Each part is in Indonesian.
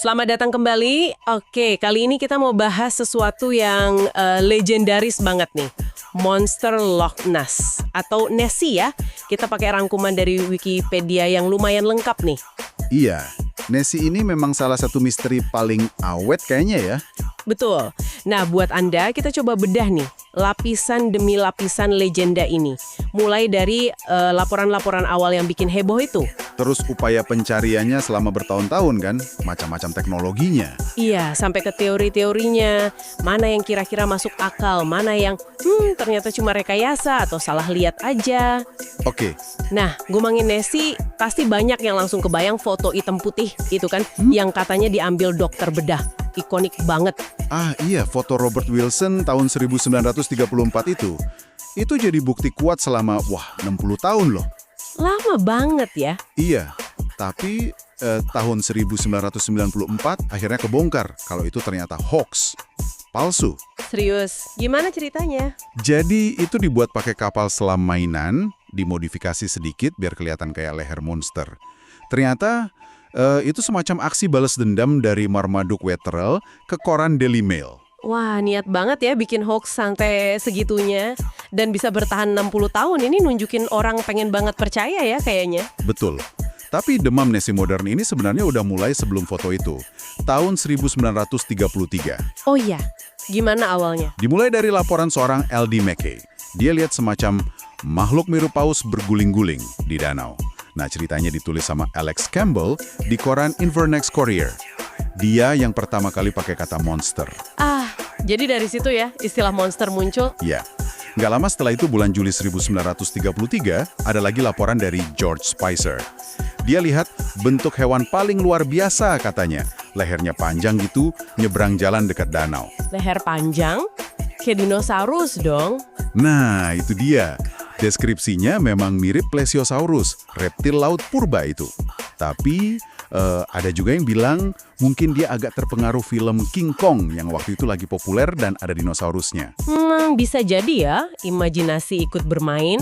Selamat datang kembali. Oke, kali ini kita mau bahas sesuatu yang legendaris banget nih. Monster Loch Ness atau Nessie ya. Kita pakai rangkuman dari Wikipedia yang lumayan lengkap nih. Iya, Nessie ini memang salah satu misteri paling awet kayaknya ya. Betul. Nah, buat Anda kita coba bedah nih, lapisan demi lapisan legenda ini. Mulai dari laporan-laporan awal yang bikin heboh itu. Terus upaya pencariannya selama bertahun-tahun kan, macam-macam teknologinya. Iya, sampai ke teori-teorinya, mana yang kira-kira masuk akal, mana yang ternyata cuma rekayasa atau salah lihat aja. Oke, Nah, ngomongin Nessie, pasti banyak yang langsung kebayang foto hitam putih itu kan, yang katanya diambil dokter bedah. Ikonik banget. iya foto Robert Wilson tahun 1934 itu. Itu jadi bukti kuat selama, 60 tahun loh. Lama banget ya. Iya, tapi tahun 1994 akhirnya kebongkar kalau itu ternyata hoax, palsu. Serius, gimana ceritanya? Jadi itu dibuat pakai kapal selam mainan, dimodifikasi sedikit biar kelihatan kayak leher monster. Ternyata itu semacam aksi balas dendam dari Marmaduke Wetterell ke koran Daily Mail. Wah, niat banget ya bikin hoax sampai segitunya. Dan bisa bertahan 60 tahun, ini nunjukin orang pengen banget percaya ya kayaknya. Betul. Tapi demam Nessie modern ini sebenarnya udah mulai sebelum foto itu, tahun 1933. Oh iya, gimana awalnya? Dimulai dari laporan seorang L.D. Mackay. Dia lihat semacam makhluk mirip paus berguling-guling di danau. Nah, ceritanya ditulis sama Alex Campbell di koran Inverness Courier. Dia yang pertama kali pakai kata monster. Jadi dari situ ya istilah monster muncul? Ya, nggak lama setelah itu bulan Juli 1933, ada lagi laporan dari George Spicer. Dia lihat bentuk hewan paling luar biasa katanya. Lehernya panjang gitu, nyebrang jalan dekat danau. Leher panjang? Kayak dinosaurus dong. Nah, itu dia. Deskripsinya memang mirip Plesiosaurus, reptil laut purba itu. Tapi ada juga yang bilang mungkin dia agak terpengaruh film King Kong yang waktu itu lagi populer dan ada dinosaurusnya. Bisa jadi ya, imajinasi ikut bermain.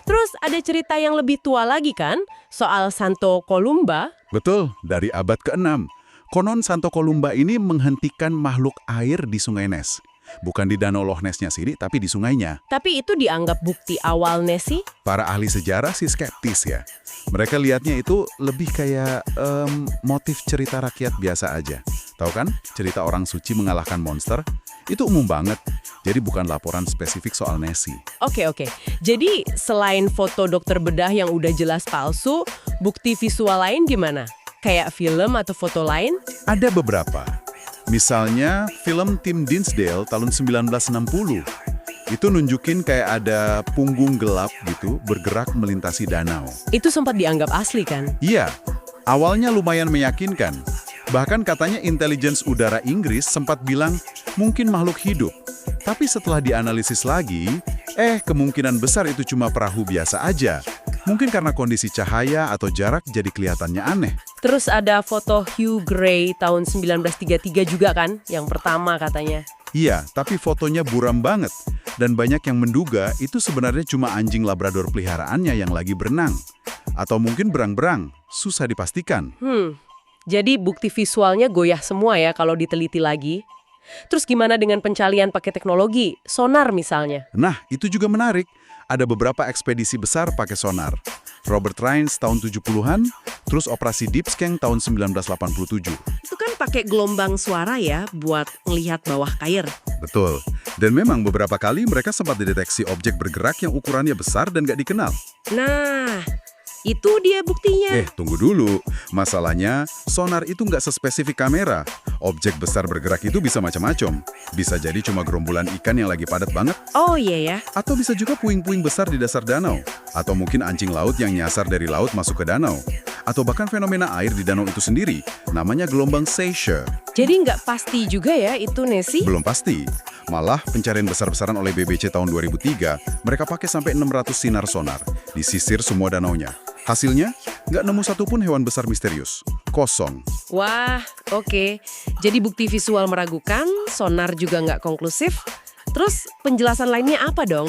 Terus ada cerita yang lebih tua lagi kan, soal Santo Columba. Betul, dari abad ke-6. Konon Santo Columba ini menghentikan makhluk air di Sungai Ness. Bukan di Danau Loch Ness-nya sendiri, tapi di sungainya. Tapi itu dianggap bukti awal Nessie? Para ahli sejarah sih skeptis ya. Mereka lihatnya itu lebih kayak motif cerita rakyat biasa aja. Tahu kan, cerita orang suci mengalahkan monster? Itu umum banget. Jadi bukan laporan spesifik soal Nessie. Oke. Jadi selain foto dokter bedah yang udah jelas palsu, bukti visual lain gimana? Kayak film atau foto lain? Ada beberapa. Misalnya, film Tim Dinsdale tahun 1960. Itu nunjukin kayak ada punggung gelap gitu bergerak melintasi danau. Itu sempat dianggap asli kan? Iya, awalnya lumayan meyakinkan. Bahkan katanya intelligence udara Inggris sempat bilang mungkin makhluk hidup. Tapi setelah dianalisis lagi, kemungkinan besar itu cuma perahu biasa aja. Mungkin karena kondisi cahaya atau jarak jadi kelihatannya aneh. Terus ada foto Hugh Gray tahun 1933 juga kan? Yang pertama katanya. Iya, tapi fotonya buram banget. Dan banyak yang menduga itu sebenarnya cuma anjing labrador peliharaannya yang lagi berenang. Atau mungkin berang-berang, susah dipastikan. Jadi bukti visualnya goyah semua ya kalau diteliti lagi. Terus gimana dengan pencarian pakai teknologi? Sonar misalnya. Nah, itu juga menarik. Ada beberapa ekspedisi besar pakai sonar. Robert Rhines tahun 70-an, terus operasi Deep Scan tahun 1987. Itu kan pakai gelombang suara ya buat ngelihat bawah air. Betul. Dan memang beberapa kali mereka sempat dideteksi objek bergerak yang ukurannya besar dan gak dikenal. Nah, itu dia buktinya. Tunggu dulu. Masalahnya, sonar itu nggak sespesifik kamera. Objek besar bergerak itu bisa macam-macam. Bisa jadi cuma gerombolan ikan yang lagi padat banget. Oh iya ya. Atau bisa juga puing-puing besar di dasar danau. Atau mungkin anjing laut yang nyasar dari laut masuk ke danau. Atau bahkan fenomena air di danau itu sendiri. Namanya gelombang seisure. Jadi nggak pasti juga ya itu Nessie? Belum pasti. Malah pencarian besar-besaran oleh BBC tahun 2003, mereka pakai sampai 600 sinar sonar. Disisir semua danaunya. Hasilnya, nggak nemu satupun hewan besar misterius. Kosong. Wah, oke. Jadi bukti visual meragukan, sonar juga nggak konklusif. Terus penjelasan lainnya apa dong?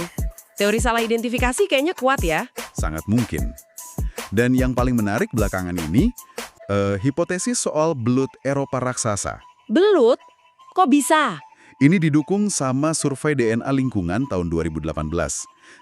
Teori salah identifikasi kayaknya kuat ya. Sangat mungkin. Dan yang paling menarik belakangan ini, Hipotesis soal belut Eropa raksasa. Belut? Kok bisa? Ini didukung sama survei DNA lingkungan tahun 2018.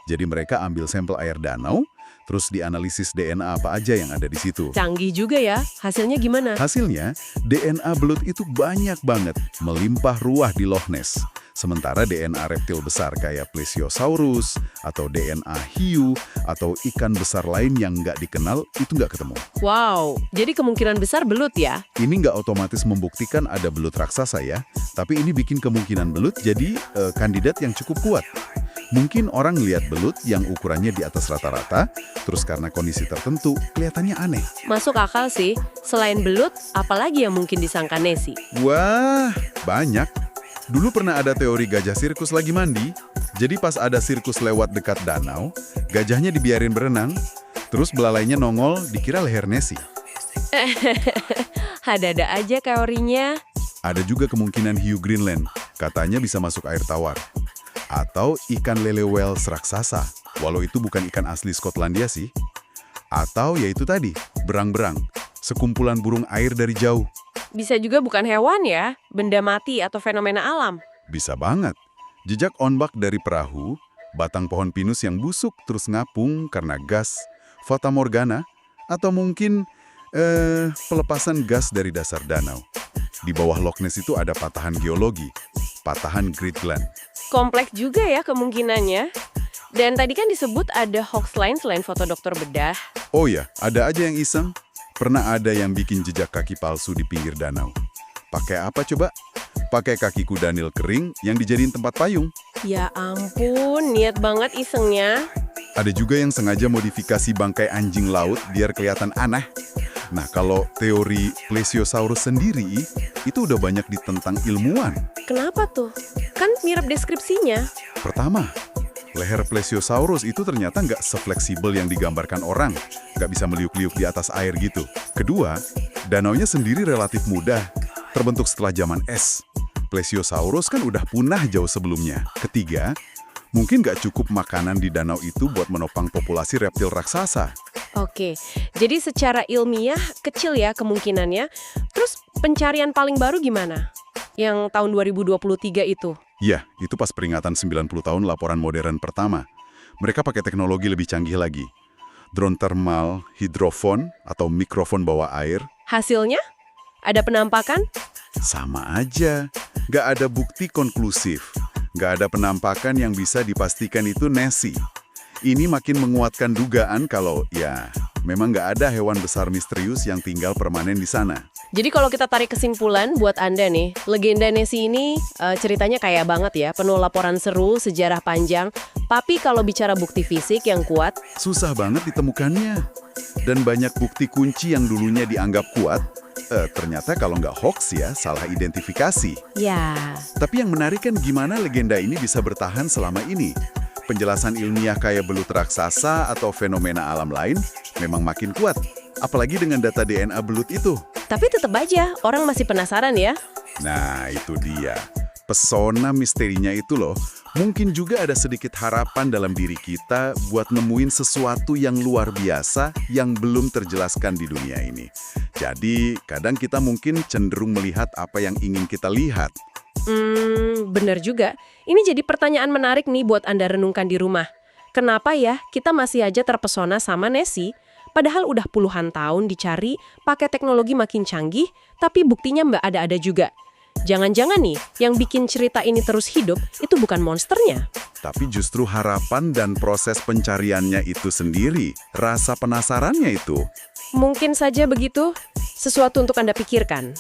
Jadi mereka ambil sampel air danau, terus dianalisis DNA apa aja yang ada di situ. Canggih juga ya. Hasilnya gimana? Hasilnya, DNA belut itu banyak banget, melimpah ruah di Loch Ness. Sementara DNA reptil besar kayak Plesiosaurus, atau DNA hiu, atau ikan besar lain yang nggak dikenal, itu nggak ketemu. Wow, jadi kemungkinan besar belut ya? Ini nggak otomatis membuktikan ada belut raksasa ya, tapi ini bikin kemungkinan belut jadi kandidat yang cukup kuat. Mungkin orang lihat belut yang ukurannya di atas rata-rata, terus karena kondisi tertentu, kelihatannya aneh. Masuk akal sih. Selain belut, apalagi yang mungkin disangka Nessie? Wah, banyak. Dulu pernah ada teori gajah sirkus lagi mandi. Jadi pas ada sirkus lewat dekat danau, gajahnya dibiarin berenang, terus belalainya nongol dikira leher Nessie. Ada-ada aja teorinya. Ada juga kemungkinan hiu Greenland, katanya bisa masuk air tawar. Atau ikan lele whales raksasa, walau itu bukan ikan asli Skotlandia sih. Atau yaitu tadi, berang-berang, sekumpulan burung air dari jauh. Bisa juga bukan hewan ya, benda mati atau fenomena alam. Bisa banget. Jejak ombak dari perahu, batang pohon pinus yang busuk terus ngapung karena gas, fata morgana, atau mungkin pelepasan gas dari dasar danau. Di bawah Loch Ness itu ada patahan geologi, patahan Great Glen. Kompleks juga ya kemungkinannya. Dan tadi kan disebut ada hoax lain selain foto dokter bedah. Oh ya, ada aja yang iseng. Pernah ada yang bikin jejak kaki palsu di pinggir danau. Pakai apa coba? Pakai kaki kuda nil kering yang dijadiin tempat payung. Ya ampun, niat banget isengnya. Ada juga yang sengaja modifikasi bangkai anjing laut biar kelihatan aneh. Nah, kalau teori Plesiosaurus sendiri, itu udah banyak ditentang ilmuwan. Kenapa tuh? Kan mirip deskripsinya. Pertama, leher Plesiosaurus itu ternyata nggak sefleksibel yang digambarkan orang. Nggak bisa meliuk-liuk di atas air gitu. Kedua, danaunya sendiri relatif mudah, terbentuk setelah zaman es. Plesiosaurus kan udah punah jauh sebelumnya. Ketiga, mungkin nggak cukup makanan di danau itu buat menopang populasi reptil raksasa. Oke, jadi secara ilmiah kecil ya kemungkinannya. Terus pencarian paling baru gimana? Yang tahun 2023 itu? Ya, itu pas peringatan 90 tahun laporan modern pertama. Mereka pakai teknologi lebih canggih lagi. Drone thermal, hidrofon, atau mikrofon bawah air. Hasilnya? Ada penampakan? Sama aja. Nggak ada bukti konklusif. Nggak ada penampakan yang bisa dipastikan itu Nessie. Ini makin menguatkan dugaan kalau, ya, memang nggak ada hewan besar misterius yang tinggal permanen di sana. Jadi kalau kita tarik kesimpulan buat Anda nih, legenda Nessie ini ceritanya kaya banget ya, penuh laporan seru, sejarah panjang. Tapi kalau bicara bukti fisik yang kuat, Susah banget ditemukannya. Dan banyak bukti kunci yang dulunya dianggap kuat, ternyata kalau nggak hoax ya, salah identifikasi. ya Tapi yang menarik kan gimana legenda ini bisa bertahan selama ini. Penjelasan ilmiah kayak belut raksasa atau fenomena alam lain memang makin kuat. Apalagi dengan data DNA belut itu. tapi tetap aja orang masih penasaran ya. Nah, itu dia. Pesona misterinya itu loh. Mungkin juga ada sedikit harapan dalam diri kita buat nemuin sesuatu yang luar biasa yang belum terjelaskan di dunia ini. Jadi, kadang kita mungkin cenderung melihat apa yang ingin kita lihat. Bener juga. Ini jadi pertanyaan menarik nih buat Anda renungkan di rumah. Kenapa ya kita masih aja terpesona sama Nessie? Padahal udah puluhan tahun dicari, pakai teknologi makin canggih, tapi buktinya mbak ada-ada juga. Jangan-jangan nih, yang bikin cerita ini terus hidup, itu bukan monsternya. Tapi justru harapan dan proses pencariannya itu sendiri, rasa penasarannya itu. Mungkin saja begitu, sesuatu untuk Anda pikirkan.